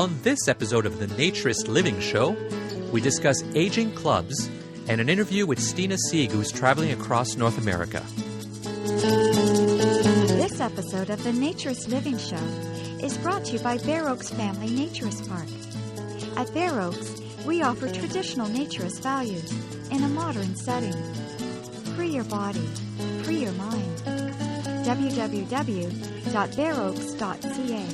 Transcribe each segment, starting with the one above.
On this episode of the Naturist Living Show, we discuss aging clubs and an interview with Stina Sieg, who's traveling across North America. This episode of the Naturist Living Show is brought to you by Bear Oaks Family Naturist Park. At Bear Oaks, we offer traditional naturist values in a modern setting. Free your body, free your mind. www.bearoaks.ca.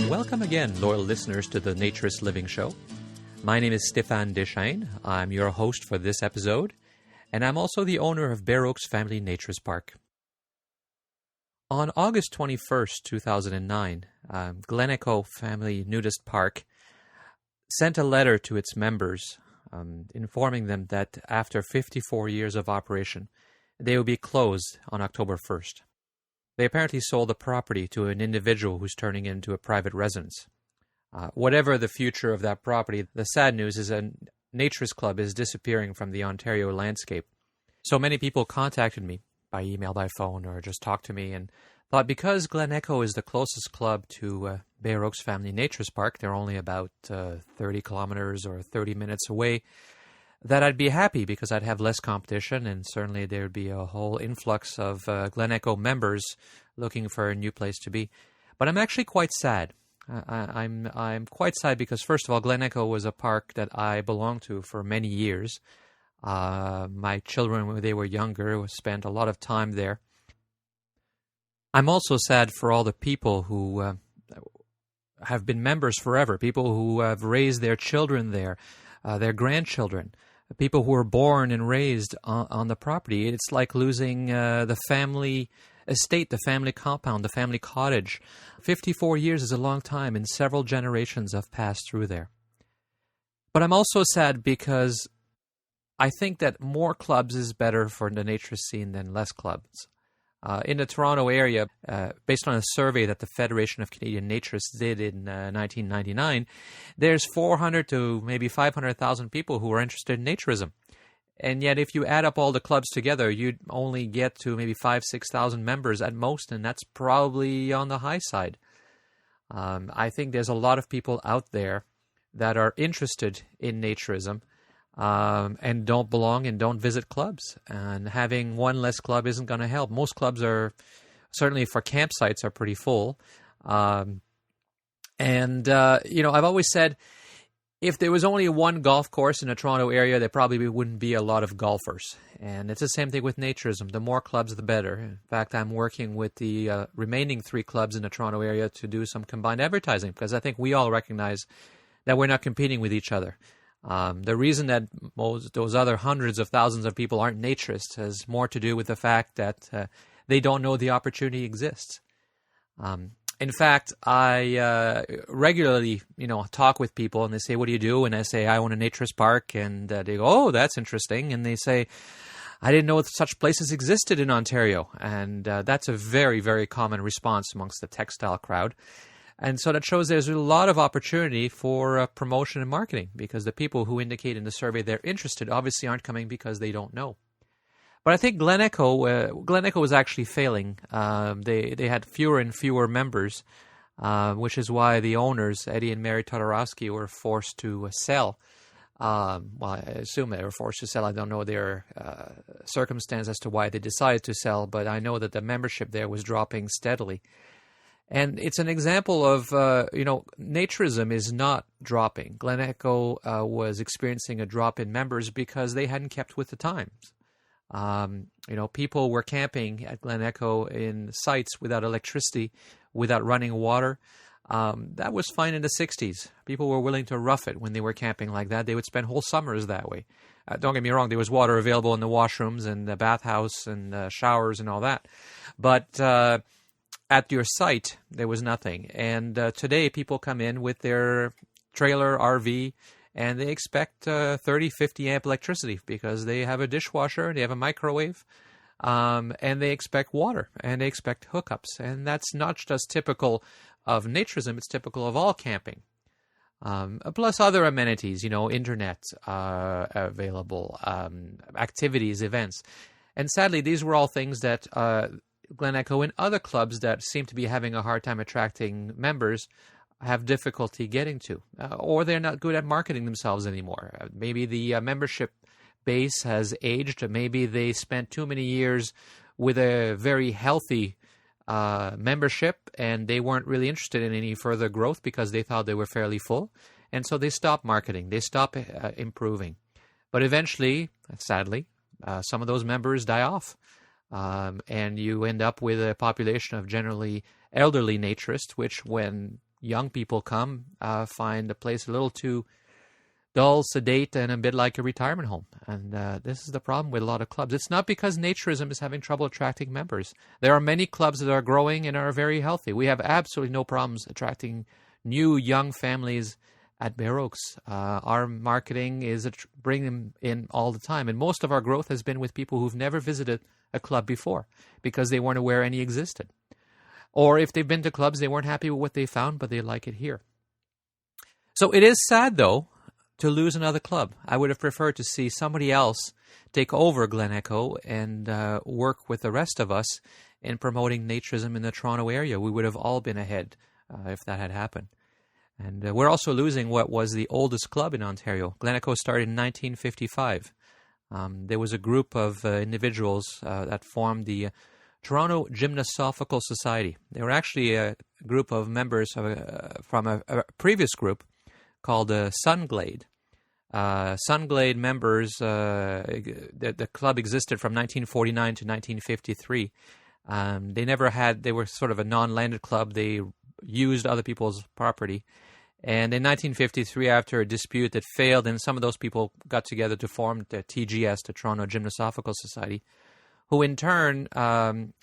Welcome again, loyal listeners, to the Naturist Living Show. My name is Stéphane Deschênes. I'm your host for this episode, and I'm also the owner of Bear Oaks Family Naturist Park. On August 21st, 2009, Glen Echo Family Nudist Park sent a letter to its members informing them that after 54 years of operation, they would be closed on October 1st. They apparently sold the property to an individual who's turning it into a private residence. Whatever the future of that property, the sad news is a naturist club is disappearing from the Ontario landscape. So many people contacted me by email, by phone, or just talked to me and thought because Glen Echo is the closest club to Bear Oaks Family Naturist Park, they're only about 30 kilometers or 30 minutes away, that I'd be happy because I'd have less competition and certainly there'd be a whole influx of Glen Echo members looking for a new place to be. But I'm actually quite sad. I'm quite sad because, first of all, Glen Echo was a park that I belonged to for many years. My children, when they were younger, spent a lot of time there. I'm also sad for all the people who have been members forever, people who have raised their children there, their grandchildren, people who were born and raised on the property. It's like losing the family estate, the family compound, the family cottage. 54 years is a long time, and several generations have passed through there. But I'm also sad because I think that more clubs is better for the naturist scene than less clubs. In the Toronto area, based on a survey that the Federation of Canadian Naturists did in 1999, there's 400 to maybe 500,000 people who are interested in naturism. And yet if you add up all the clubs together, you'd only get to maybe 5,000-6,000 members at most, and that's probably on the high side. I think there's a lot of people out there that are interested in naturism, and don't belong and don't visit clubs. And having one less club isn't going to help. Most clubs are, certainly for campsites, are pretty full. I've always said, if there was only one golf course in the Toronto area, there probably wouldn't be a lot of golfers. And it's the same thing with naturism. The more clubs, the better. In fact, I'm working with the remaining 3 clubs in the Toronto area to do some combined advertising, because I think we all recognize that we're not competing with each other. The reason that those other hundreds of thousands of people aren't naturists has more to do with the fact that they don't know the opportunity exists. In fact, I regularly, talk with people, and they say, "What do you do?" And I say, "I own a naturist park," and they go, "Oh, that's interesting." And they say, "I didn't know such places existed in Ontario," and that's a very, very common response amongst the textile crowd. And so that shows there's a lot of opportunity for promotion and marketing, because the people who indicate in the survey they're interested obviously aren't coming because they don't know. But I think Glen Echo was actually failing. They had fewer and fewer members, which is why the owners, Eddie and Mary Todorowski, were forced to sell. I assume they were forced to sell. I don't know their circumstance as to why they decided to sell, but I know that the membership there was dropping steadily. And it's an example of, naturism is not dropping. Glen Echo was experiencing a drop in members because they hadn't kept with the times. People were camping at Glen Echo in sites without electricity, without running water. That was fine in the 60s. People were willing to rough it when they were camping like that. They would spend whole summers that way. Don't get me wrong, there was water available in the washrooms and the bathhouse and showers and all that. But at your site, there was nothing. And today, people come in with their trailer, RV, and they expect 30, 50 amp electricity because they have a dishwasher, they have a microwave, and they expect water, and they expect hookups. And that's not just typical of naturism, it's typical of all camping. plus other amenities, internet available, activities, events. And sadly, these were all things that Glen Echo and other clubs that seem to be having a hard time attracting members have difficulty getting to, or they're not good at marketing themselves anymore. Maybe the membership base has aged, or maybe they spent too many years with a very healthy membership and they weren't really interested in any further growth because they thought they were fairly full. And so they stopped marketing, they stopped improving. But eventually, sadly, some of those members die off. And you end up with a population of generally elderly naturists, which when young people come, find the place a little too dull, sedate, and a bit like a retirement home. And this is the problem with a lot of clubs. It's not because naturism is having trouble attracting members. There are many clubs that are growing and are very healthy. We have absolutely no problems attracting new young families at Bare Oaks. Our marketing is bring them in all the time. And most of our growth has been with people who've never visited a club before because they weren't aware any existed. Or if they've been to clubs, they weren't happy with what they found, but they like it here. So it is sad, though, to lose another club. I would have preferred to see somebody else take over Glen Echo and work with the rest of us in promoting naturism in the Toronto area. We would have all been ahead if that had happened. And we're also losing what was the oldest club in Ontario. Glen Echo started in 1955. There was a group of individuals that formed the Toronto Gymnosophical Society. They were actually a group of members from a previous group called Sunglade. Sunglade members, the club existed from 1949 to 1953. They were sort of a non-landed club. They used other people's property. And in 1953, after a dispute that failed, and some of those people got together to form the TGS, the Toronto Gymnosophical Society, who in turn,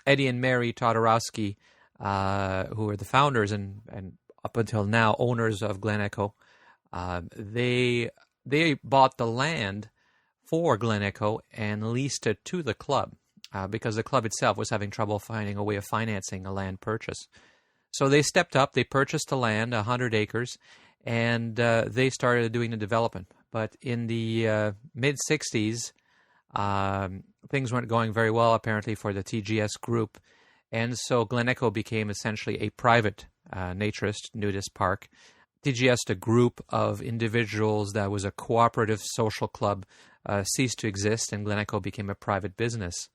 Eddie and Mary Todorowski, who are the founders and up until now owners of Glen Echo, they bought the land for Glen Echo and leased it to the club because the club itself was having trouble finding a way of financing a land purchase. So they stepped up, they purchased the land, 100 acres, and they started doing the development. But in the mid-60s, things weren't going very well, apparently, for the TGS group. And so Glen Echo became essentially a private naturist nudist park. TGS, a group of individuals that was a cooperative social club, ceased to exist, and Glen Echo became a private business.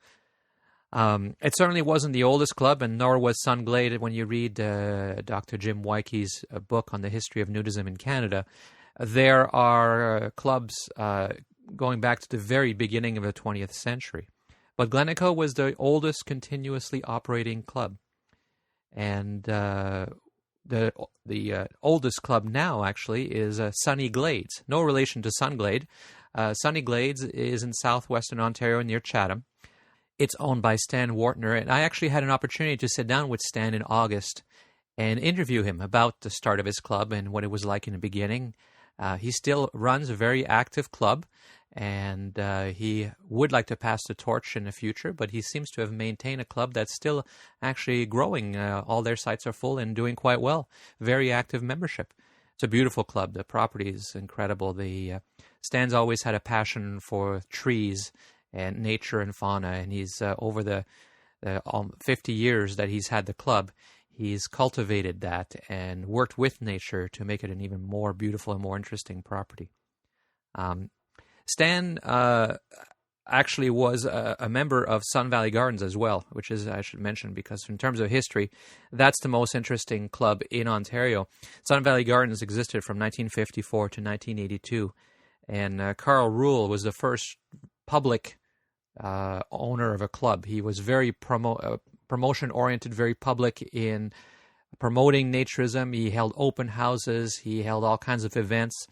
It certainly wasn't the oldest club, and nor was Sunglade. When you read Dr. Jim Woycke's book on the history of nudism in Canada, there are clubs going back to the very beginning of the 20th century. But Glen Echo was the oldest continuously operating club. And the oldest club now, actually, is Sunny Glades. No relation to Sunglade. Sunny Glades is in southwestern Ontario near Chatham. It's owned by Stan Wortner, and I actually had an opportunity to sit down with Stan in August and interview him about the start of his club and what it was like in the beginning. He still runs a very active club, and he would like to pass the torch in the future, but he seems to have maintained a club that's still actually growing. All their sites are full and doing quite well. Very active membership. It's a beautiful club. The property is incredible. Stan's always had a passion for trees and nature and fauna, and he's over the 50 years that he's had the club, he's cultivated that and worked with nature to make it an even more beautiful and more interesting property. Stan actually was a member of Sun Valley Gardens as well, which is, I should mention, because in terms of history, that's the most interesting club in Ontario. Sun Valley Gardens existed from 1954 to 1982, and Carl Rule was the first public owner of a club. He was very promotion-oriented, very public in promoting naturism. He held open houses. He held all kinds of events.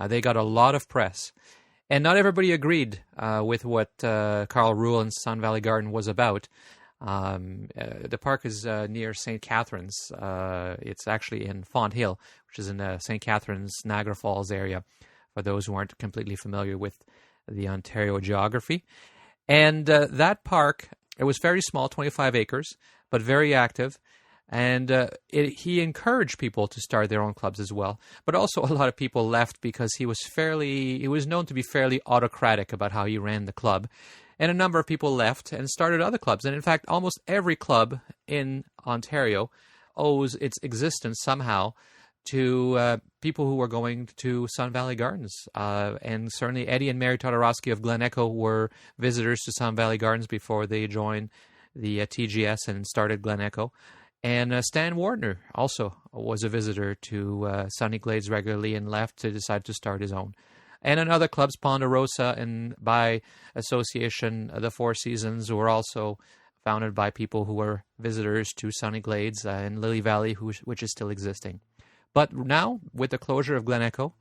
They got a lot of press. And not everybody agreed with what Carl Rule and Sun Valley Garden was about. The park is near St. Catharines. It's actually in Font Hill, which is in the St. Catharines, Niagara Falls area, for those who aren't completely familiar with the Ontario geography. And that park, it was very small, 25 acres, but very active. And he encouraged people to start their own clubs as well. But also a lot of people left because he was known to be fairly autocratic about how he ran the club. And a number of people left and started other clubs. And in fact, almost every club in Ontario owes its existence somehow to people who were going to Sun Valley Gardens. And certainly Eddie and Mary Todorowsky of Glen Echo were visitors to Sun Valley Gardens before they joined the TGS and started Glen Echo. And Stan Wortner also was a visitor to Sunny Glades regularly and left to decide to start his own. And in other clubs, Ponderosa and by association, the Four Seasons were also founded by people who were visitors to Sunny Glades and Lily Valley, which is still existing. But now, with the closure of Glen Echo,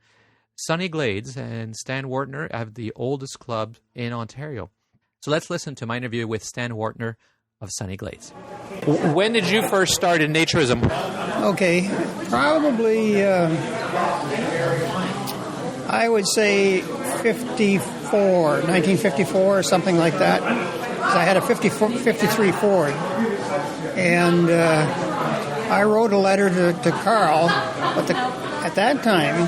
Sunny Glades and Stan Wortner have the oldest club in Ontario. So let's listen to my interview with Stan Wortner of Sunny Glades. When did you first start in naturism? Okay, probably, I would say 1954 or something like that. I had a 53 Ford, and I wrote a letter to Carl, but at that time,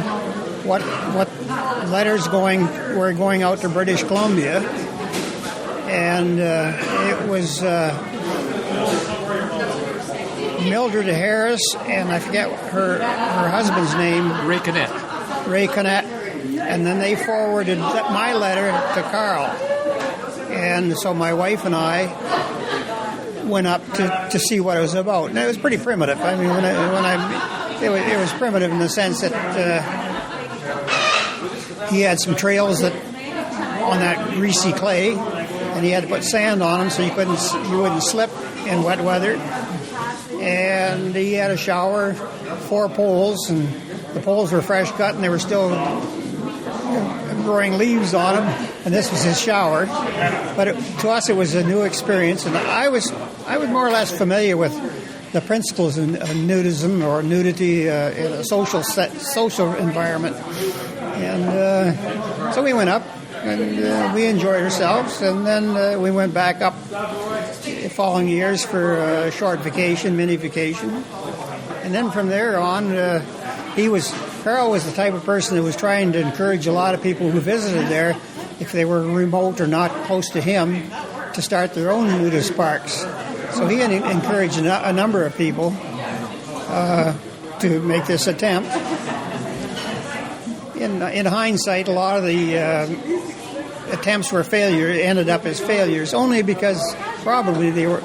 what letters were going out to British Columbia, and it was Mildred Harris, and I forget her husband's name. Ray Connett. And then they forwarded my letter to Carl. And so my wife and I went up to see what it was about. And it was pretty primitive. I mean, it was primitive in the sense that he had some trails on that greasy clay, and he had to put sand on them so you wouldn't slip in wet weather. And he had a shower, 4 poles, and the poles were fresh cut, and they were still growing leaves on them, and this was his shower. But to us, it was a new experience, and I was more or less familiar with the principles of nudism or nudity in a social environment. And so we went up, and we enjoyed ourselves, and then we went back up the following years for a short vacation, mini vacation. And then from there on, Carl was the type of person that was trying to encourage a lot of people who visited there, if they were remote or not close to him, to start their own nudist parks. So he encouraged a number of people to make this attempt. In hindsight, a lot of the attempts ended up as failures, only because probably they were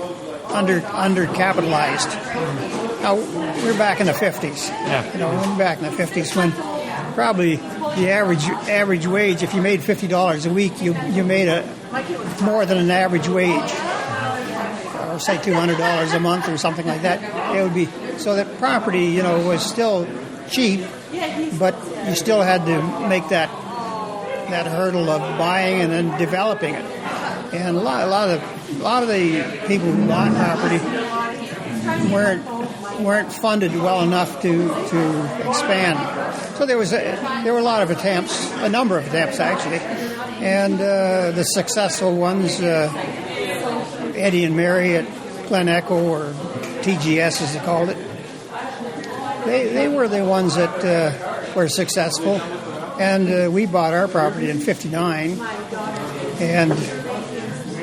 undercapitalized. Now, we're back in the 50s. Yeah. We're back in the 50s when probably the average wage, if you made $50 a week, you made more than an average wage, or say $200 a month or something like that. It would be so that property, was still cheap, but you still had to make that hurdle of buying and then developing it. And a lot of the people who bought property weren't funded well enough to expand. So there were a lot of attempts, a number of attempts actually, and the successful ones, Eddie and Mary at Glen Echo, or TGS as they called it, they were the ones that were successful. And we bought our property in '59, and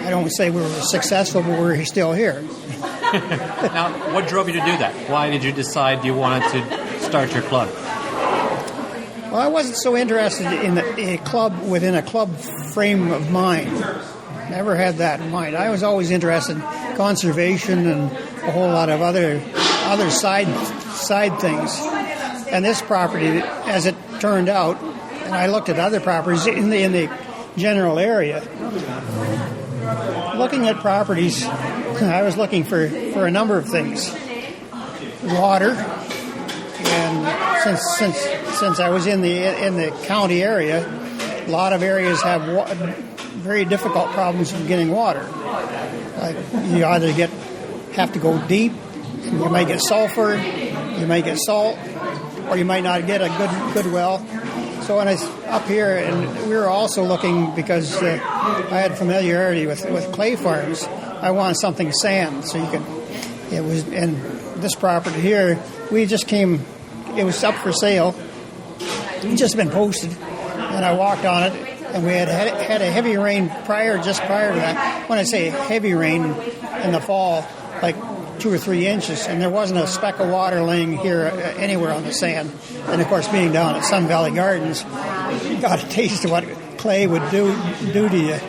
I don't say we were successful, but we're still here. Now, what drove you to do that? Why did you decide you wanted to start your club? Well, I wasn't so interested in a club within a club frame of mind. Never had that in mind. I was always interested in conservation and a whole lot of other side things. And this property, as it turned out, and I looked at other properties in the general area. Looking at properties, I was looking for a number of things. Water, and since I was in the county area, a lot of areas have very difficult problems with getting water. Like you either have to go deep, and you might get sulfur, you might get salt, or you might not get a good well. So when I was up here, and we were also looking, because I had familiarity with clay farms, I wanted something sand, so you could It was, and this property here, we just came, it was up for sale. It just been posted, and I walked on it, and we had a heavy rain just prior to that. When I say heavy rain in the fall, like 2 or 3 inches, and there wasn't a speck of water laying here anywhere on the sand. And of course, being down at Sun Valley Gardens, you got a taste of what clay would do to you.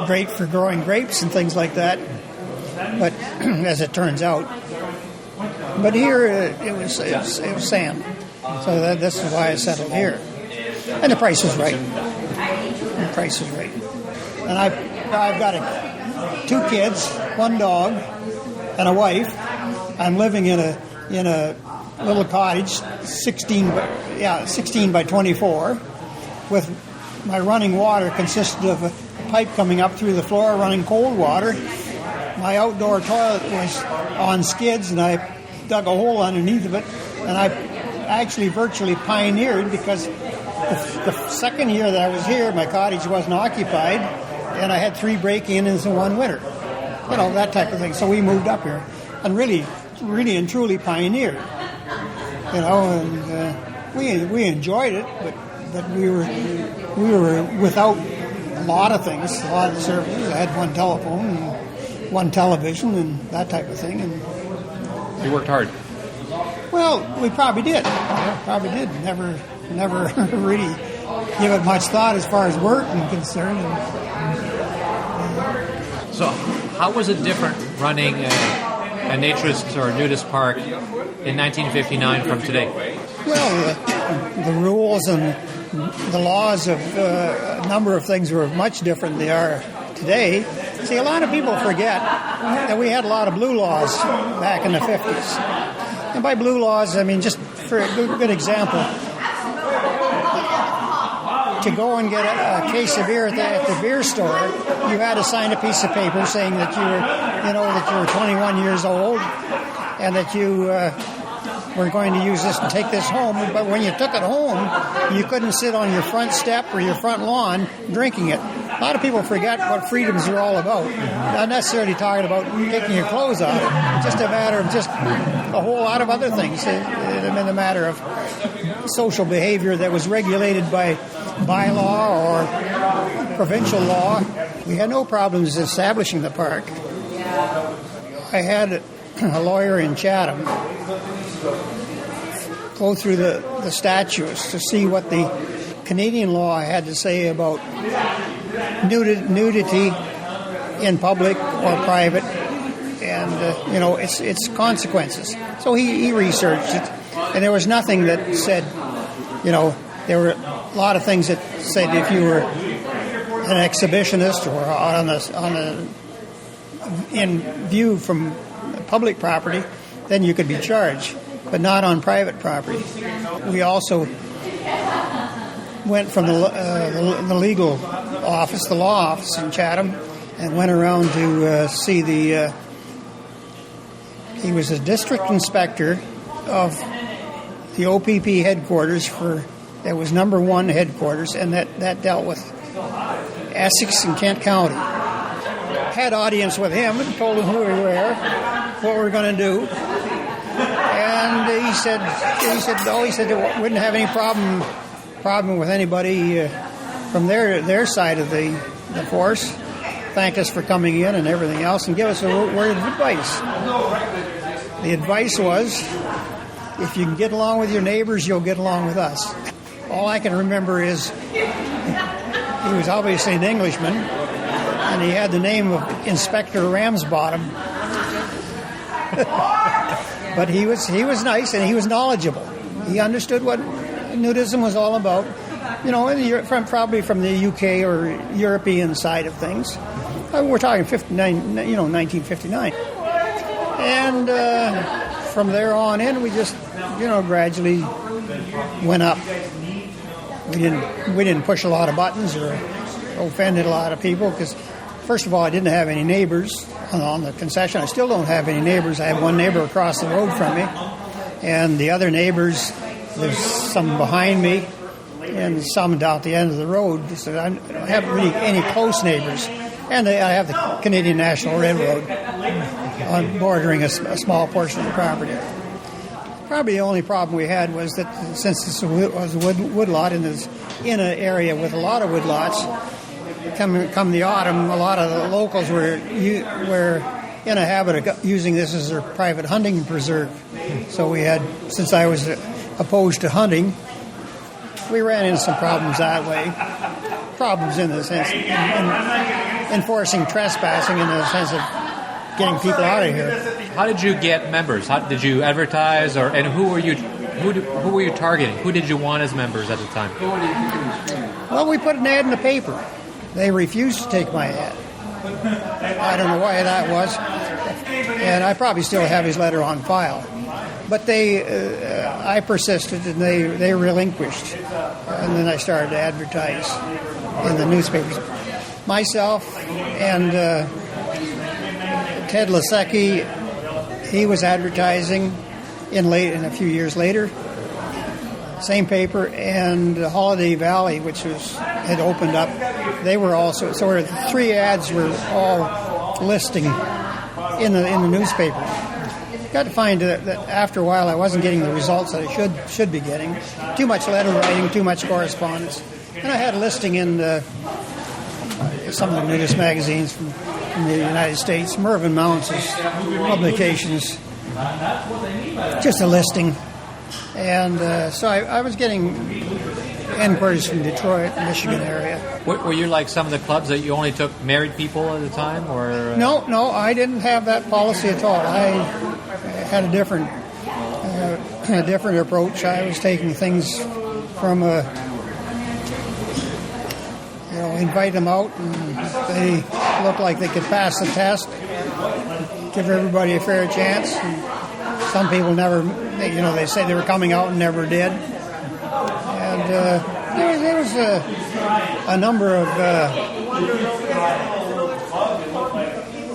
Great for growing grapes and things like that, but as it turns out. But here it was sand, so this is why I settled here. And the price was right. And I've got 2 kids, 1 dog, and a wife. I'm living in a little cottage, 16 by 24, with my running water consisted of a pipe coming up through the floor, running cold water. My outdoor toilet was on skids, and I dug a hole underneath of it, and I actually virtually pioneered, because the second year that I was here, my cottage wasn't occupied, and I had 3 break-ins in 1 winter. You know, that type of thing. So we moved up here and really and truly pioneered. You know, and we enjoyed it, but we were without a lot of things, a lot of services. I had 1 telephone and 1 television and that type of thing. And you worked hard. Well, we probably did. Probably did. Never really give it much thought as far as work is concerned. So, how was it different running a naturist or nudist park in 1959 from today? Well, the rules and the laws of a number of things were much different than they are today. See, a lot of people forget that we had a lot of blue laws back in the 50s. And by blue laws, I mean, just for a good example, to go and get a case of beer at the beer store, you had to sign a piece of paper saying that you were 21 years old and that you were going to use this and take this home. But when you took it home, you couldn't sit on your front step or your front lawn drinking it. A lot of people forget what freedoms are all about. Not necessarily talking about taking your clothes off. It's just a matter of just a whole lot of other things. It's a matter of social behavior that was regulated by law or provincial law. We had no problems establishing the park. I had a lawyer in Chatham go through the statutes to see what the Canadian law had to say about nudity in public or private, and its consequences. So he researched it, and there was nothing that said, there were a lot of things that said if you were an exhibitionist or in view from public property, then you could be charged, but not on private property. We also went from the legal office, the law office in Chatham, and went around to see he was a district inspector of the OPP headquarters that was number 1 headquarters, and that dealt with Essex and Kent County. Had audience with him and told him who we were, what we were going to do, and he said they wouldn't have any problem with anybody from their side of the force. Thank us for coming in and everything else, and give us a word of advice. The advice was, if you can get along with your neighbors, you'll get along with us. All I can remember is he was obviously an Englishman, and he had the name of Inspector Ramsbottom. But he was nice, and he was knowledgeable. He understood what nudism was all about, probably from the UK or European side of things. We're talking 1959. And from there on in, we just, gradually went up. We didn't push a lot of buttons or offended a lot of people, because, first of all, I didn't have any neighbors on the concession. I still don't have any neighbors. I have one neighbor across the road from me, and the other neighbors, there's some behind me and some down at the end of the road. So I don't have really any close neighbors. And I have the Canadian National Railroad. bordering a small portion of the property. Probably the only problem we had was that since this was a woodlot and is in an area with a lot of woodlots, come the autumn, a lot of the locals were in a habit of using this as their private hunting preserve. So we had, since I was opposed to hunting, we ran into some problems that way. Problems in the sense in enforcing trespassing in the sense of getting people out of here. How did you get members? How did you advertise, and who were you targeting? Who did you want as members at the time? Well, we put an ad in the paper. They refused to take my ad. I don't know why that was, and I probably still have his letter on file. But I persisted, and they relinquished, and then I started to advertise in the newspapers. Myself and Ted Lasecki, he was advertising in a few years later. Same paper, and Holiday Valley, which had opened up. They were also, so the three ads were all listing in the newspaper. Got to find that after a while I wasn't getting the results that I should be getting. Too much letter writing, too much correspondence. And I had a listing in some of the nudist magazines from the United States, Mervyn Mounts' publications, just a listing. And so I was getting inquiries from Detroit, Michigan area. Were you like some of the clubs that you only took married people at the time, or? No, I didn't have that policy at all. I had a different approach. I was taking things from invite them out, and they looked like they could pass the test, give everybody a fair chance. And some people never, they say they were coming out and never did. And there was a number of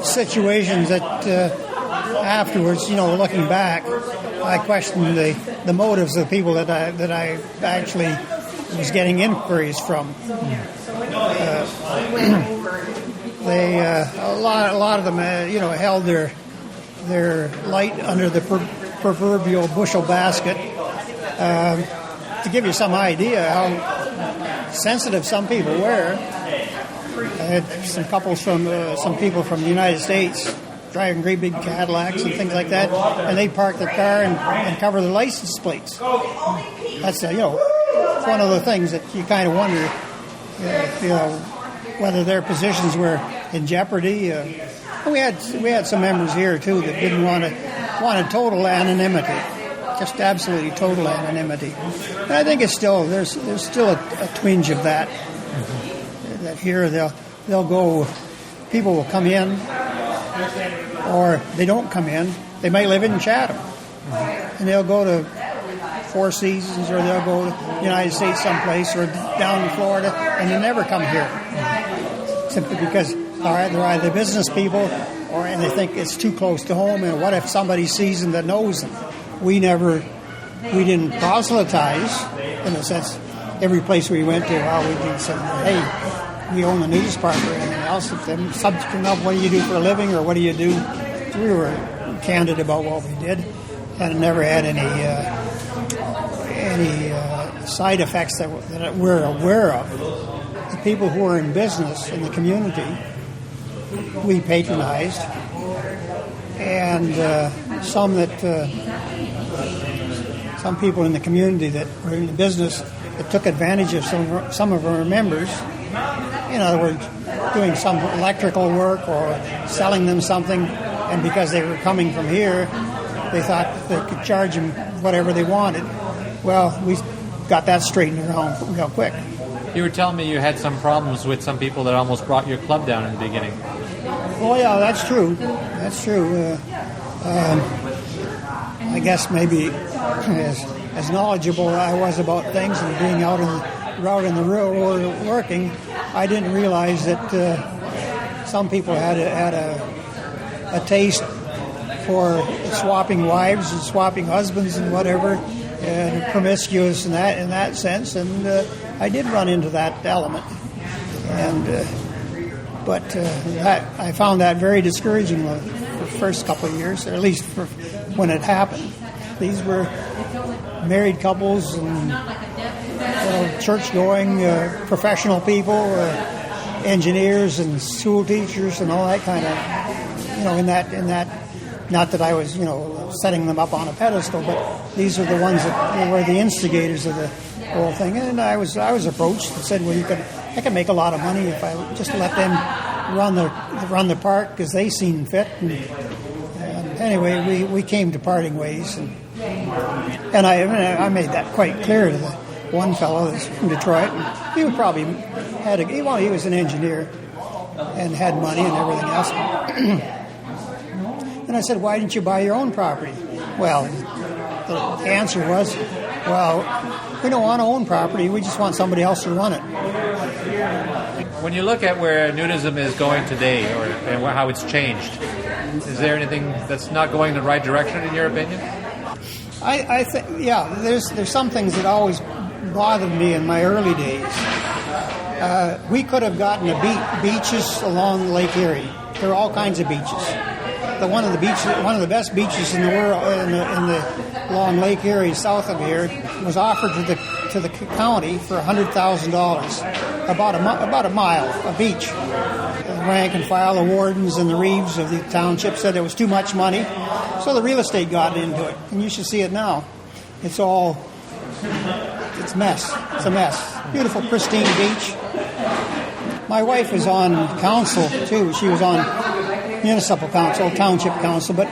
situations that afterwards, looking back, I questioned the motives of the people that I actually was getting inquiries from. They a lot of them held their light under the proverbial bushel basket. To give you some idea how sensitive some people were, I had some people from the United States driving great big Cadillacs and things like that, and they'd park their car and cover their license plates. That's it's one of the things that you kind of wonder, whether their positions were in jeopardy. We had some members here too that didn't wanted total anonymity, just absolutely total anonymity. And I think there's still a twinge of that. That here they'll go, people will come in, or they don't come in. They might live in Chatham, and they'll go to Four Seasons, or they'll go to the United States someplace, or down in Florida, and they never come here, simply because they're either business people, and they think it's too close to home. And what if somebody sees them that knows them? We didn't proselytize in a sense. Every place we went to, we did say, hey, we own the nudist park or anything else. If they're subject enough, what do you do for a living, or what do you do? We were candid about what we did, and never had any side effects that we're aware of. The people who are in business in the community, we patronized, and some people in the community that were in the business that took advantage of some of our members. In other words, doing some electrical work or selling them something, and because they were coming from here, they thought they could charge them whatever they wanted. Well, we got that straightened around real quick. You were telling me you had some problems with some people that almost brought your club down in the beginning. Oh, yeah, that's true. That's true. I guess maybe as knowledgeable I was about things and being out in the real world working, I didn't realize that some people had a taste for swapping wives and swapping husbands and whatever, and promiscuous in that sense, and I did run into that element, and but I found that very discouraging first couple of years, or at least for when it happened. These were married couples and church-going professional people, engineers and school teachers and all that kind of, in that. Not that I was, setting them up on a pedestal, but these are the ones that were the instigators of the whole thing. And I was approached and said, well, I could make a lot of money if I just let them run the park as they seen fit. And anyway, we came to parting ways, and I made that quite clear to the one fellow that's from Detroit. And he would probably he was an engineer and had money and everything else. And I said, why didn't you buy your own property? Well, the answer was, well, we don't want to own property. We just want somebody else to run it. When you look at where nudism is going today, and how it's changed, is there anything that's not going the right direction in your opinion? I think, there's some things that always bothered me in my early days. We could have gotten beaches along Lake Erie. There are all kinds of beaches. One of the best beaches in the world, along Lake Erie, south of here, was offered to the county for $100,000, about a mile, a beach. The rank and file, the wardens and the reeves of the township said it was too much money, so the real estate got into it. And you should see it now. It's a mess. It's a mess. Beautiful, pristine beach. My wife was on council too. She was on municipal council, township council, but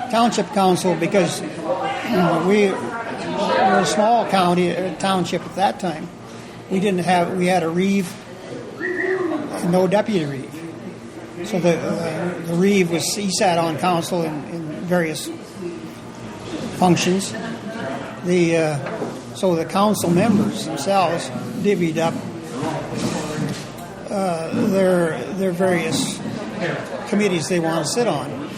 township council because we were a small township at that time. We had a reeve and no deputy reeve. So the reeve he sat on council in various functions. So the council members themselves divvied up their various committees they want to sit on.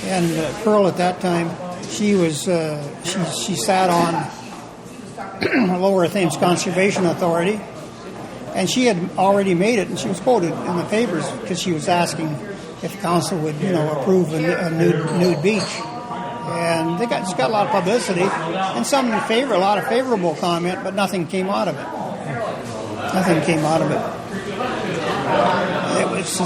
And Pearl at that time, she sat on Lower Thames Conservation Authority, and she had already made it, and she was quoted in the papers because she was asking if council would, approve a nude beach. And it's got a lot of publicity, and a lot of favorable comment, but nothing came out of it. Nothing came out of it. It was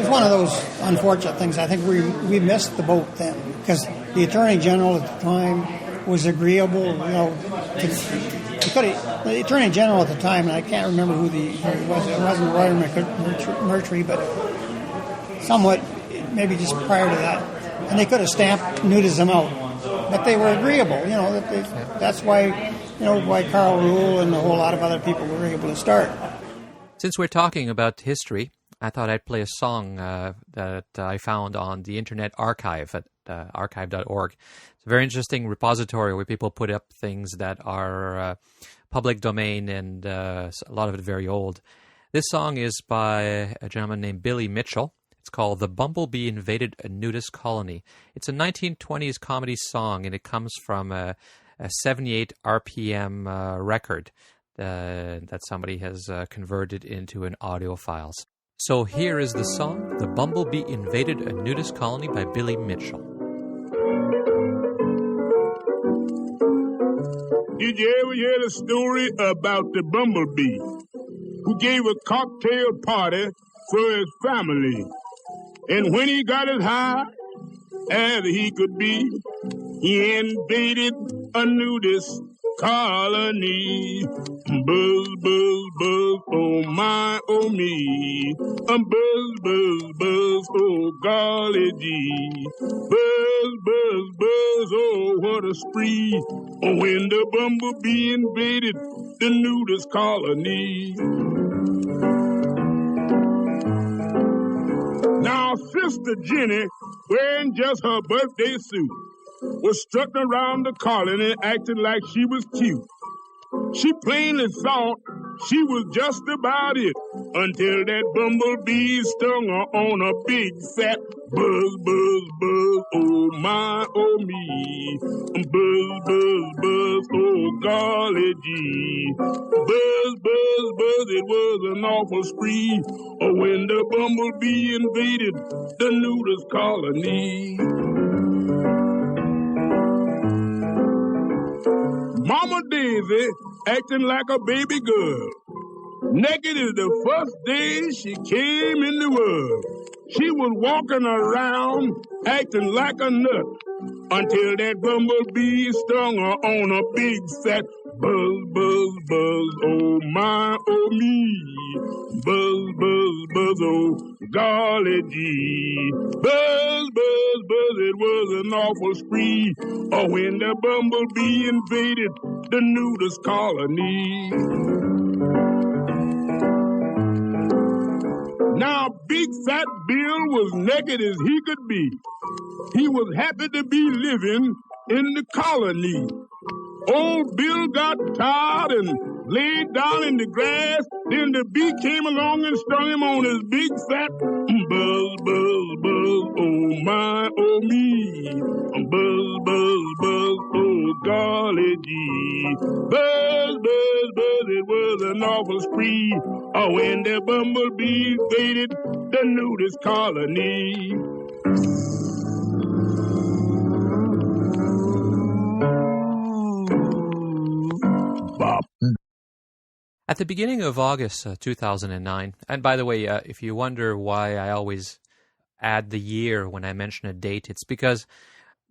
one of those unfortunate things. I think we missed the boat then because the Attorney General at the time was agreeable. The Attorney General at the time, and I can't remember who he was. It wasn't Roy Mercury, but somewhat maybe just prior to that. And they could have stamped nudism out, but they were agreeable. That's why why Carl Rule and a whole lot of other people were able to start. Since we're talking about history, I thought I'd play a song that I found on the Internet Archive at archive.org. It's a very interesting repository where people put up things that are public domain and a lot of it very old. This song is by a gentleman named Billy Mitchell. It's called The Bumble Bee Invaded a Nudist Colony. It's a 1920s comedy song, and it comes from a 78 RPM record that somebody has converted into an audio files. So here is the song, The Bumble Bee Invaded a Nudist Colony by Billy Mitchell. Did you ever hear the story about the bumblebee who gave a cocktail party for his family? And when he got as high as he could be, he invaded a nudist colony. Buzz, buzz, buzz, oh my, oh me. Buzz, buzz, buzz, oh golly gee. Buzz, buzz, buzz, oh what a spree. Oh, when the bumblebee invaded the nudist colony. Now, Sister Jenny, wearing just her birthday suit, was strutting around the colony acting like she was cute. She plainly thought she was just about it until that bumblebee stung her on a big fat buzz, buzz, buzz, oh my, oh me. Buzz, buzz, buzz, oh golly gee. Buzz, buzz, buzz, it was an awful spree when the bumblebee invaded the nudist Colony. Mama Daisy acting like a baby girl. Naked is the first day she came in the world. She was walking around acting like a nut until that bumblebee stung her on a big fat buzz, buzz, buzz, oh my, oh me. Buzz, buzz, buzz, oh golly gee. Buzz, buzz, buzz, it was an awful spree. Oh, when the bumblebee invaded the Nudist Colony. Now, Big Fat Bill was naked as he could be. He was happy to be living in the colony. Old Bill got tired and laid down in the grass. Then the bee came along and stung him on his big fat buzz, buzz, buzz, oh my, oh me. Buzz, buzz, buzz, oh golly gee. Buzz, buzz, buzz, it was an awful spree. Oh, when the bumblebee invaded the Nudist Colony. Bop. At the beginning of August 2009, and by the way, if you wonder why I always add the year when I mention a date, it's because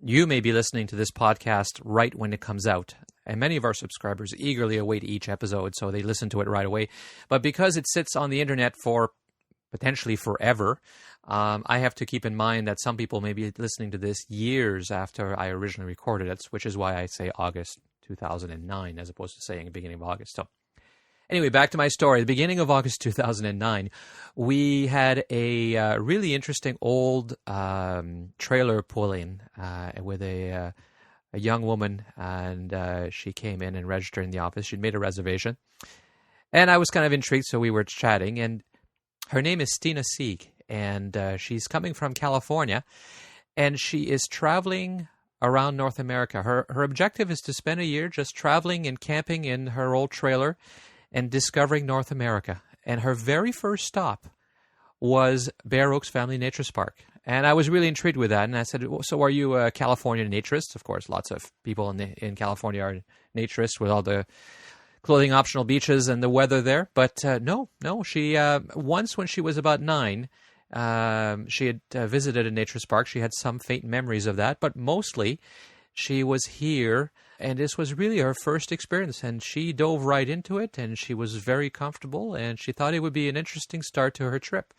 you may be listening to this podcast right when it comes out. And many of our subscribers eagerly await each episode, so they listen to it right away. But because it sits on the internet for potentially forever, I have to keep in mind that some people may be listening to this years after I originally recorded it, which is why I say August 2009 as opposed to saying the beginning of August. So anyway, back to my story. At the beginning of August 2009, we had a really interesting old trailer pull-in with a young woman, and she came in and registered in the office. She'd made a reservation, and I was kind of intrigued, so we were chatting, and her name is Stina Sieg, and she's coming from California, and she is traveling around North America. Her objective is to spend a year just traveling and camping in her old trailer and discovering North America. And her very first stop was Bear Oaks Family Naturist Park. And I was really intrigued with that. And I said, so are you a California naturist? Of course, lots of people in California are naturists with all the clothing optional beaches and the weather there. But no. She once when she was about 9, she had visited a naturist park. She had some faint memories of that. But mostly she was here, and this was really her first experience, and she dove right into it, and she was very comfortable, and she thought it would be an interesting start to her trip.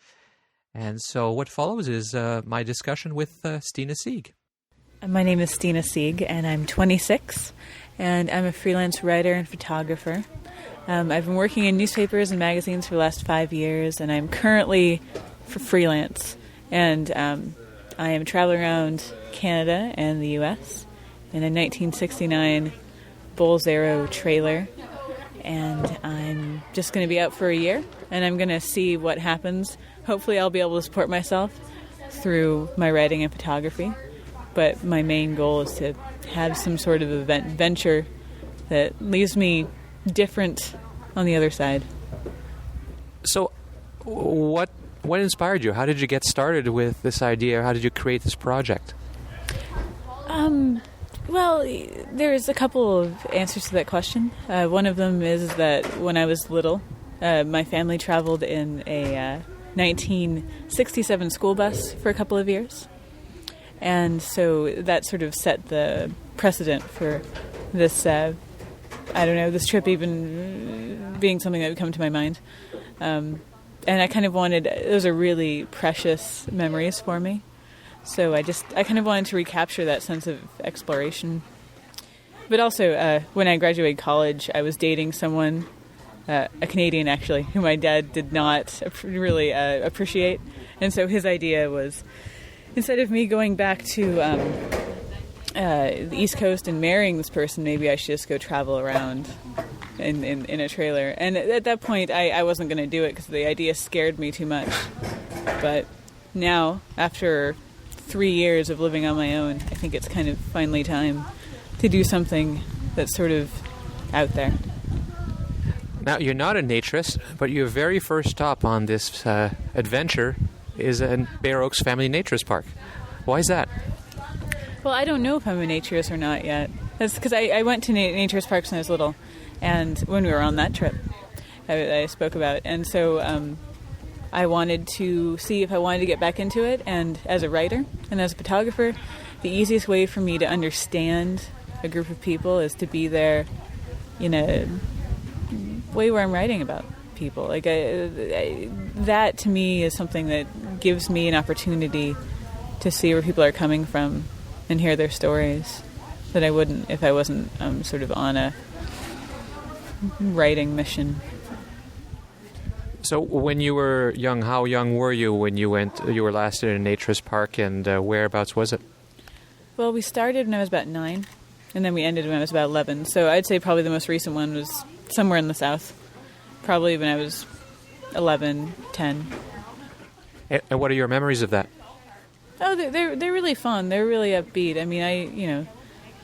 And so what follows is my discussion with Stina Sieg. My name is Stina Sieg, and I'm 26, and I'm a freelance writer and photographer. I've been working in newspapers and magazines for the last 5 years, and I'm currently freelance, and I am traveling around Canada and the U.S. in a 1969 Bolzero trailer, and I'm just going to be out for a year, and I'm going to see what happens. Hopefully I'll be able to support myself through my writing and photography, but my main goal is to have some sort of venture that leaves me different on the other side. So what inspired you? How did you get started with this idea? How did you create this project? Well, there's a couple of answers to that question. One of them is that when I was little, my family traveled in a 1967 school bus for a couple of years. And so that sort of set the precedent for this, this trip even being something that would come to my mind. And I kind of wanted, those are really precious memories for me. So I kind of wanted to recapture that sense of exploration. But also, when I graduated college, I was dating someone, a Canadian actually, who my dad did not really appreciate. And so his idea was, instead of me going back to the East Coast and marrying this person, maybe I should just go travel around in a trailer. And at that point, I wasn't going to do it because the idea scared me too much. But now, after 3 years of living on my own, I think it's kind of finally time to do something that's sort of out there. Now, you're not a naturist, but your very first stop on this adventure is in Bear Oaks Family Naturist Park. Why is that? Well, I don't know if I'm a naturist or not yet. That's because I went to naturist parks when I was little, and when we were on that trip, I spoke about it. And so I wanted to see if I wanted to get back into it. And as a writer and as a photographer, the easiest way for me to understand a group of people is to be there in a way where I'm writing about people. Like that to me is something that gives me an opportunity to see where people are coming from and hear their stories that I wouldn't if I wasn't sort of on a writing mission. So when you were young, how young were you when you were last in a naturist park, and whereabouts was it? Well, we started when I was about 9, and then we ended when I was about 11. So I'd say probably the most recent one was somewhere in the south, probably when I was 11, 10. And what are your memories of that? Oh, they're really fun. They're really upbeat. I mean,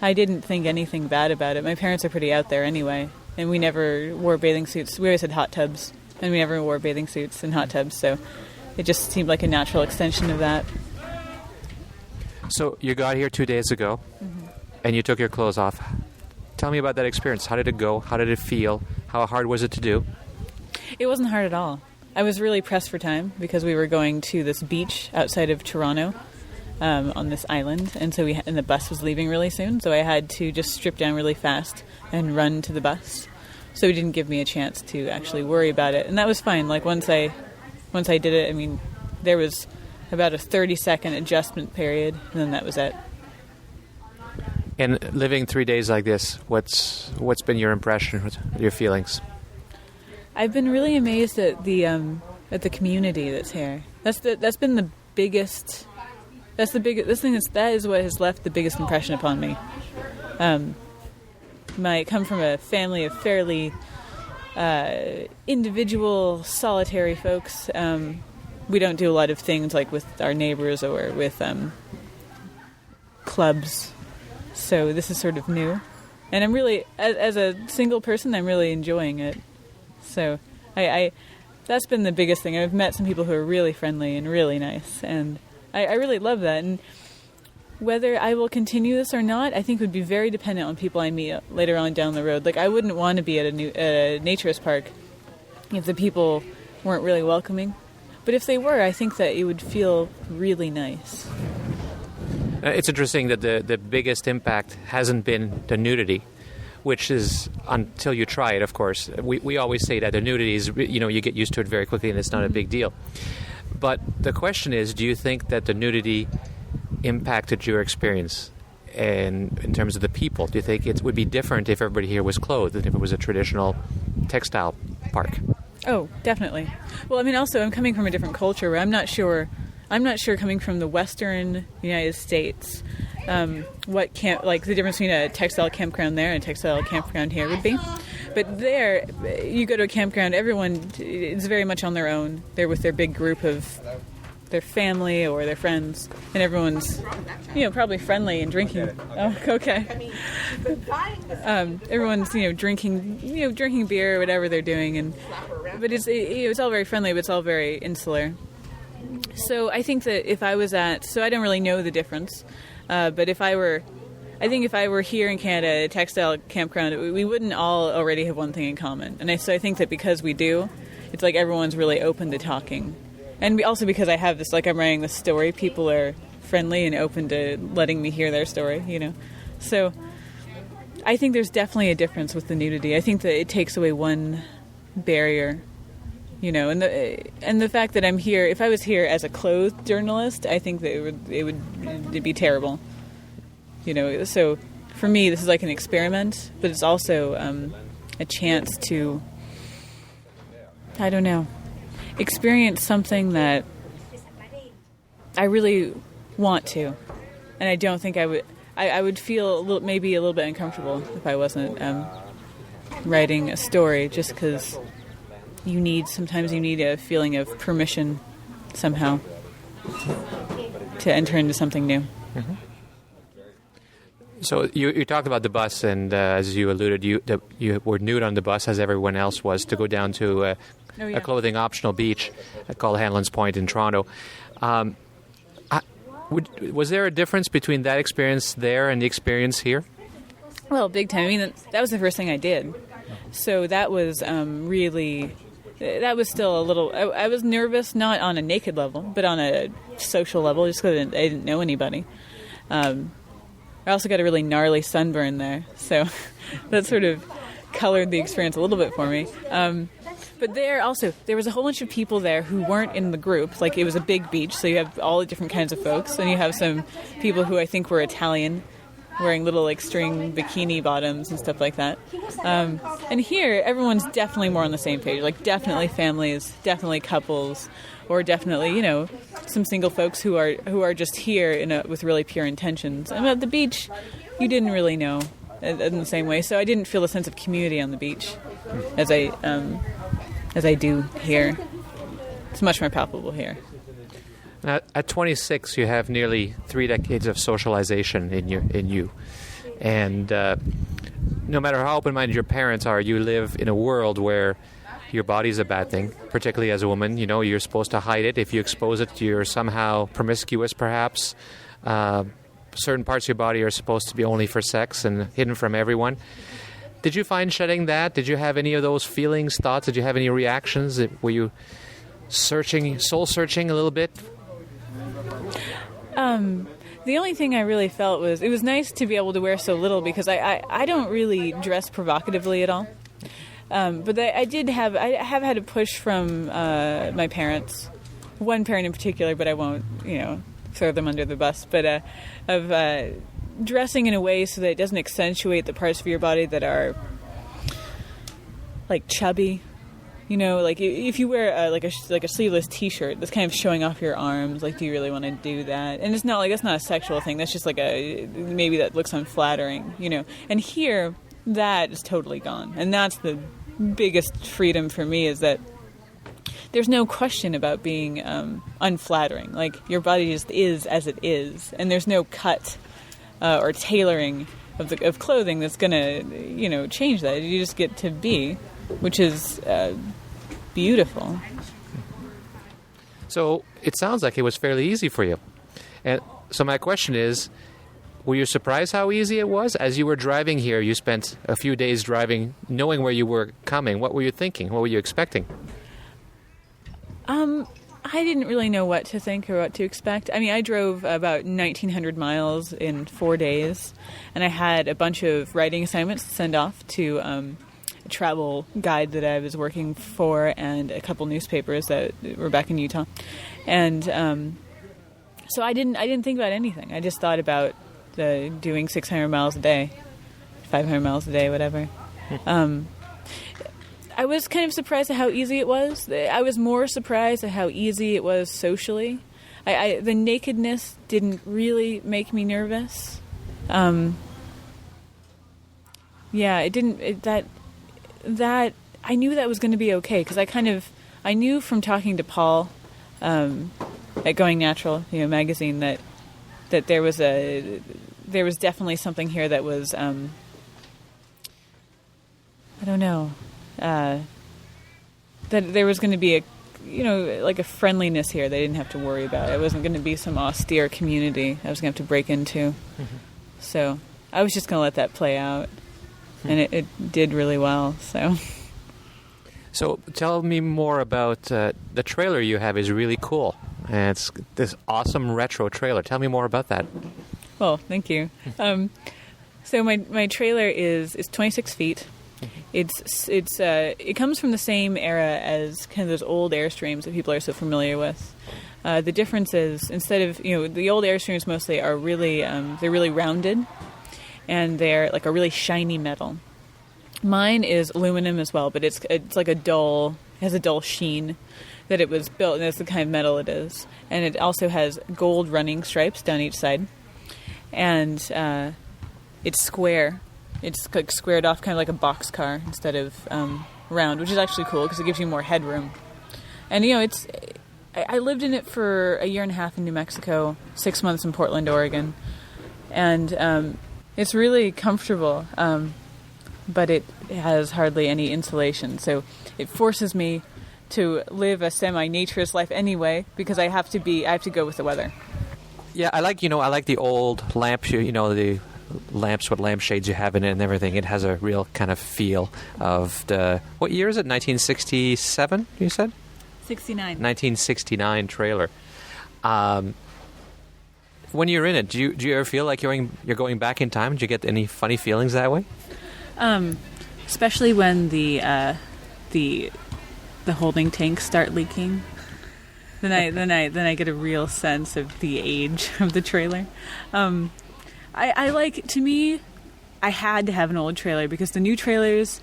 I didn't think anything bad about it. My parents are pretty out there anyway, and we never wore bathing suits. We always had hot tubs, and we never wore bathing suits and hot tubs, so it just seemed like a natural extension of that. So you got here 2 days ago, and you took your clothes off. Tell me about that experience. How did it go? How did it feel? How hard was it to do? It wasn't hard at all. I was really pressed for time because we were going to this beach outside of Toronto on this island, and so and the bus was leaving really soon, so I had to just strip down really fast and run to the bus. So it didn't give me a chance to actually worry about it, and that was fine. Like once I did it, I mean, there was about a 30-second adjustment period, and then that was it. And living 3 days like this, what's been your impression, your feelings? I've been really amazed at the community that's here. That's been the biggest. That's the biggest. That is what has left the biggest impression upon me. I come from a family of fairly individual, solitary folks. We don't do a lot of things like with our neighbors or with clubs. So this is sort of new. And I'm really, as a single person, I'm really enjoying it. So I that's been the biggest thing. I've met some people who are really friendly and really nice. And I really love that. And whether I will continue this or not, I think would be very dependent on people I meet later on down the road. Like, I wouldn't want to be at a naturist park if the people weren't really welcoming. But if they were, I think that it would feel really nice. It's interesting that the biggest impact hasn't been the nudity, which is, until you try it, of course. We always say that the nudity is, you get used to it very quickly and it's not a big deal. But the question is, do you think that the nudity impacted your experience in terms of the people? Do you think it would be different if everybody here was clothed than if it was a traditional textile park? Oh, definitely. Well, I mean, also, I'm coming from a different culture where I'm not sure coming from the Western United States, the difference between a textile campground there and a textile campground here would be. But there, you go to a campground, everyone is very much on their own. They're with their big group of their family or their friends, and everyone's, probably friendly and drinking. Oh, okay. Everyone's, drinking beer or whatever they're doing, but it's all very friendly, but it's all very insular. So I think that if I was so I don't really know the difference, but if I were here in Canada at a textile campground, we wouldn't all already have one thing in common. And so I think that because we do, it's like everyone's really open to talking. And also because I have this, like I'm writing this story, people are friendly and open to letting me hear their story, So I think there's definitely a difference with the nudity. I think that it takes away one barrier, and the fact that I'm here, if I was here as a clothed journalist, I think that it'd be terrible. So for me, this is like an experiment, but it's also a chance to, I don't know, experience something that I really want to, and I don't think I would. I would feel maybe a little bit uncomfortable if I wasn't writing a story, just because sometimes you need a feeling of permission somehow to enter into something new. Mm-hmm. So you talked about the bus, and as you alluded, you were nude on the bus, as everyone else was, to go down to a clothing optional beach called Hanlon's Point in Toronto. Was there a difference between that experience there and the experience here? Well, big time. I mean, that was the first thing I did. So that was really... That was still a little... I was nervous, not on a naked level, but on a social level, just because I didn't know anybody. I also got a really gnarly sunburn there, so that sort of colored the experience a little bit for me. But there was a whole bunch of people there who weren't in the group. Like, it was a big beach, so you have all the different kinds of folks, and you have some people who I think were Italian, wearing little, like, string bikini bottoms and stuff like that. And here, everyone's definitely more on the same page. Like, definitely families, definitely couples, or definitely, you know, some single folks who are just here with really pure intentions. And at the beach, you didn't really know in the same way. So I didn't feel a sense of community on the beach as I do here. It's much more palpable here. Now, at 26, you have nearly 3 decades of socialization in you. And no matter how open-minded your parents are, you live in a world where your body's a bad thing, particularly as a woman. You know, you're supposed to hide it. If you expose it, you're somehow promiscuous, perhaps. Certain parts of your body are supposed to be only for sex and hidden from everyone. Did you find shedding that? Did you have any of those feelings, thoughts? Did you have any reactions? Were you soul-searching a little bit? The only thing I really felt was it was nice to be able to wear so little, because I don't really dress provocatively at all. But I have had a push from my parents, one parent in particular, but I won't, throw them under the bus, but of dressing in a way so that it doesn't accentuate the parts of your body that are like chubby. Like if you wear like a sleeveless T-shirt that's kind of showing off your arms, like, do you really want to do that? And it's not like, that's not a sexual thing. That's just like maybe that looks unflattering, And here, that is totally gone. And that's the biggest freedom for me, is that there's no question about being unflattering. Like, your body just is as it is, and there's no cut or tailoring of clothing that's going to, change that. You just get to be, which is beautiful. So it sounds like it was fairly easy for you. And so my question is, were you surprised how easy it was? As you were driving here, you spent a few days driving, knowing where you were coming. What were you thinking? What were you expecting? I didn't really know what to think or what to expect. I mean, I drove about 1,900 miles in 4 days, and I had a bunch of writing assignments to send off to a travel guide that I was working for, and a couple newspapers that were back in Utah. And so I didn't think about anything. I just thought about doing 600 miles a day, 500 miles a day, whatever. I was kind of surprised at how easy it was. I was more surprised at how easy it was socially. The nakedness didn't really make me nervous. It didn't. That I knew that was going to be okay, because I knew from talking to Paul at Going Natural, magazine, that there was definitely something here that was I don't know. That there was going to be like a friendliness here they didn't have to worry about. It wasn't going to be some austere community I was going to have to break into. Mm-hmm. So I was just going to let that play out. And it did really well. So tell me more about the trailer you have. Is really cool. And it's this awesome retro trailer. Tell me more about that. Well, thank you. So my trailer is 26 feet. It comes from the same era as kind of those old Airstreams that people are so familiar with. The difference is, instead of the old Airstreams mostly are really they're really rounded, and they're like a really shiny metal. Mine is aluminum as well, but it's like it has a dull sheen that it was built, and that's the kind of metal it is. And it also has gold running stripes down each side, and it's square. It's like squared off, kind of like a boxcar instead of round, which is actually cool because it gives you more headroom. And I lived in it for a year and a half in New Mexico, 6 months in Portland, Oregon, and It's really comfortable, but it has hardly any insulation, so it forces me to live a semi-naturist life anyway, because I have to go with the weather. Yeah, I like the old lamps, the lamps with lampshades you have in it and everything. It has a real kind of feel of what year is it? 1967, you said? 69. 1969 trailer. When you're in it, do you ever feel like you're going back in time? Do you get any funny feelings that way? Especially when the holding tanks start leaking. Then I get a real sense of the age of the trailer. I had to have an old trailer because the new trailers,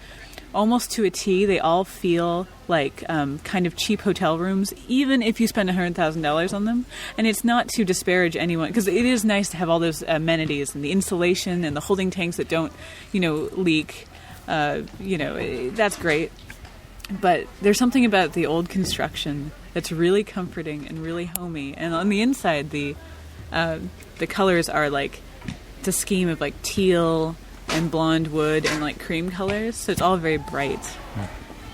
almost to a T, they all feel like kind of cheap hotel rooms, even if you spend $100,000 on them. And it's not to disparage anyone, because it is nice to have all those amenities and the insulation and the holding tanks that don't, leak. That's great. But there's something about the old construction that's really comforting and really homey. And on the inside, the colors are like the scheme of like teal and blonde wood and like cream colors, so it's all very bright.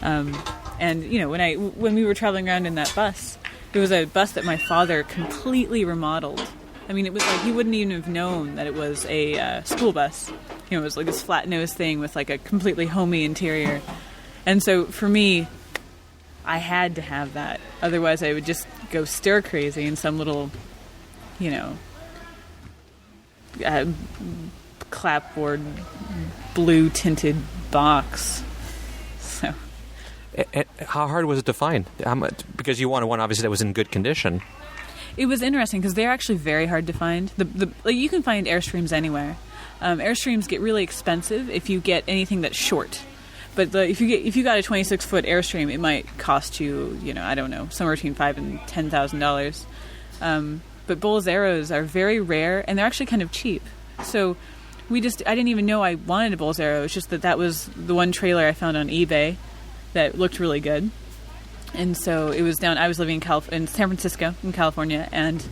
And when we were traveling around in that bus, it was a bus that my father completely remodeled. I mean, it was like he wouldn't even have known that it was a school bus. It was like this flat nose thing with like a completely homey interior. And so for me, I had to have that. Otherwise, I would just go stir crazy in some little, clapboard blue tinted box. So, how hard was it to find? Because you wanted one obviously that was in good condition. It was interesting because they're actually very hard to find. You can find Airstreams anywhere. Airstreams get really expensive if you get anything that's short. But if you got a 26-foot Airstream, it might cost you, I don't know, somewhere between $5,000 and $10,000. But Bull's arrows are very rare, and they're actually kind of cheap. So I didn't even know I wanted a Bull's arrow. It's just that was the one trailer I found on eBay that looked really good. And so it was I was living in San Francisco, in California, and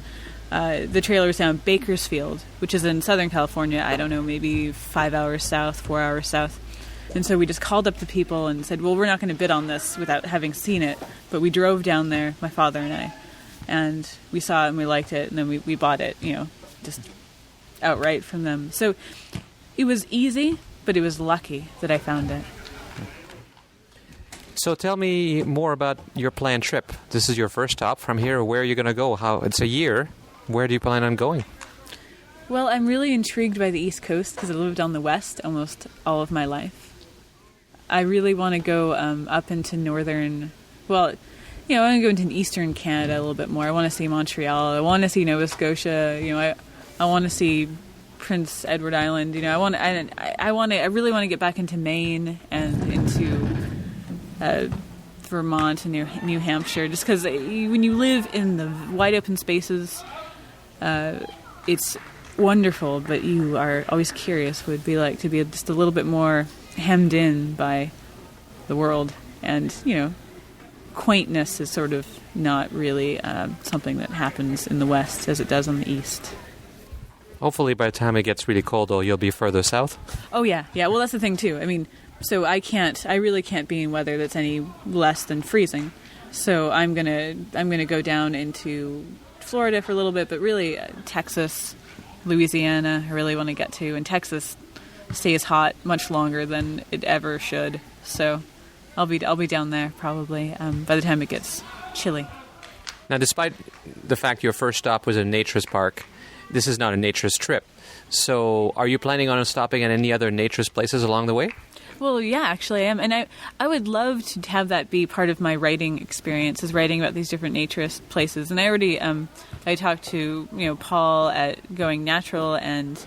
the trailer was down Bakersfield, which is in Southern California, I don't know, maybe 4 hours south. And so we just called up the people and said, well, we're not going to bid on this without having seen it. But we drove down there, my father and I, and we saw it and we liked it. And then we bought it, just outright from them. So it was easy, but it was lucky that I found it. So tell me more about your planned trip. This is your first stop. From here, where are you going to go? It's a year. Where do you plan on going? Well, I'm really intrigued by the East Coast because I lived on the West almost all of my life. I really want to go up into northern, I want to go into eastern Canada a little bit more. I want to see Montreal. I want to see Nova Scotia. I want to see Prince Edward Island. I really want to get back into Maine and into Vermont and New Hampshire. Just because when you live in the wide open spaces, it's wonderful, but you are always curious what it would be like to be just a little bit more hemmed in by the world, and quaintness is sort of not really something that happens in the West as it does on the East. Hopefully by the time it gets really cold, though, you'll be further south. Oh yeah, well that's the thing too. I mean, so I really can't be in weather that's any less than freezing. So I'm gonna go down into Florida for a little bit, but really Texas, Louisiana, I really want to get to, and Texas stays hot much longer than it ever should. So I'll be down there probably by the time it gets chilly. Now, despite the fact your first stop was a naturist park, this is not a naturist trip. So are you planning on stopping at any other naturist places along the way? Well, yeah, actually I am. And I would love to have that be part of my writing experience, is writing about these different naturist places. And I already I talked to Paul at Going Naturel and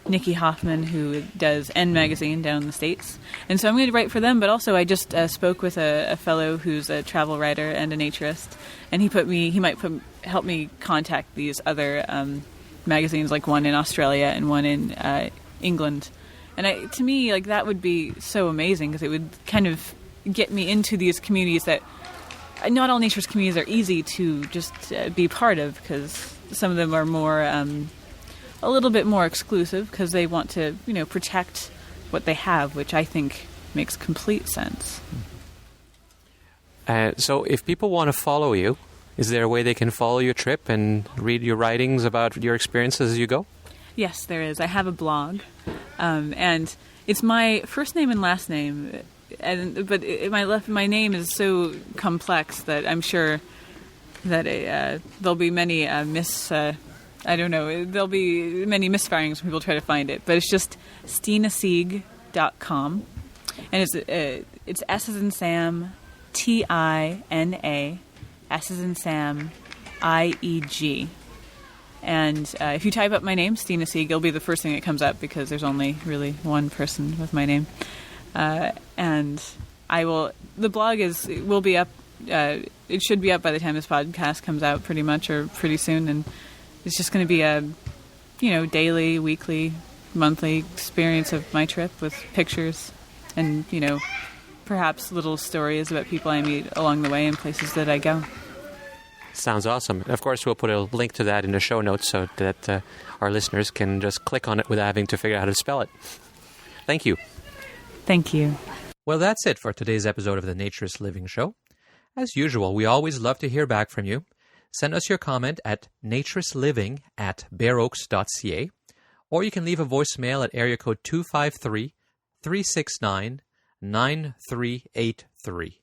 Nikki Hoffman, who does N Magazine down in the States. And so I'm going to write for them, but also I just spoke with a fellow who's a travel writer and a naturist, and he might help me contact these other magazines, like one in Australia and one in England. And to me, like, that would be so amazing, because it would kind of get me into these communities that not all naturist communities are easy to just be part of, because some of them are more a little bit more exclusive because they want to, protect what they have, which I think makes complete sense. So if people want to follow you, is there a way they can follow your trip and read your writings about your experiences as you go? Yes, there is. I have a blog, and it's my first name and last name, but my name is so complex that I'm sure that there'll be many there'll be many misfirings when people try to find it. But it's just stinasieg.com, and it's S as in Sam, TINA, S as in Sam, IEG. And if you type up my name, Stina Sieg, it'll be the first thing that comes up because there's only really one person with my name. And the blog will be up, it should be up by the time this podcast comes out pretty much or pretty soon. And it's just going to be a, daily, weekly, monthly experience of my trip with pictures and, perhaps little stories about people I meet along the way and places that I go. Sounds awesome. Of course, we'll put a link to that in the show notes so that our listeners can just click on it without having to figure out how to spell it. Thank you. Thank you. Well, that's it for today's episode of the Naturist Living Show. As usual, we always love to hear back from you. Send us your comment at naturistliving@bareoaks.ca, or you can leave a voicemail at area code 253-369-9383.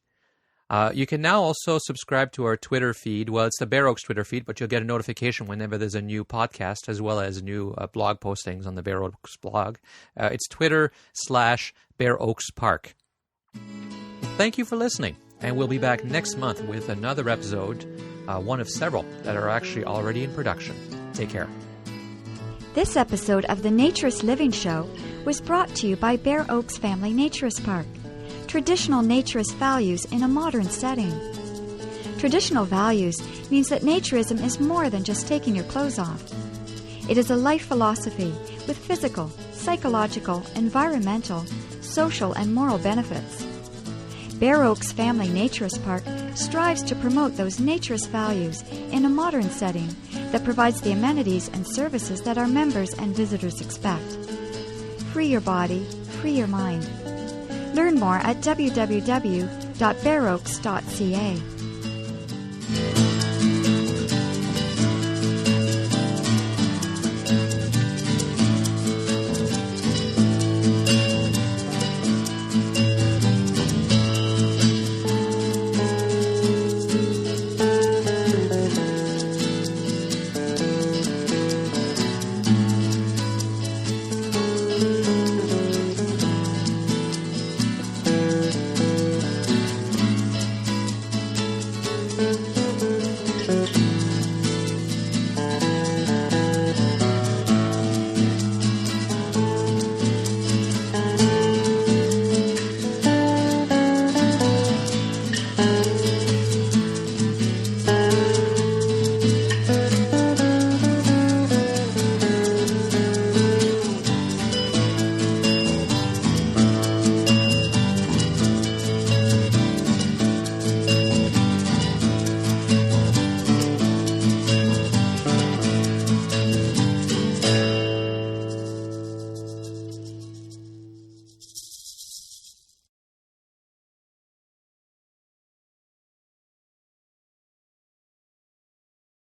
You can now also subscribe to our Twitter feed. Well, it's the Bare Oaks Twitter feed, but you'll get a notification whenever there's a new podcast as well as new blog postings on the Bare Oaks blog. It's Twitter/Bare Oaks Park. Thank you for listening, and we'll be back next month with another episode, one of several that are actually already in production. Take care. This episode of the Naturist Living Show was brought to you by Bare Oaks Family Naturist Park. Traditional naturist values in a modern setting. Traditional values means that naturism is more than just taking your clothes off. It is a life philosophy with physical, psychological, environmental, social, and moral benefits. Bare Oaks Family Naturist Park strives to promote those naturist values in a modern setting that provides the amenities and services that our members and visitors expect. Free your body, free your mind. Learn more at www.bareoaks.ca.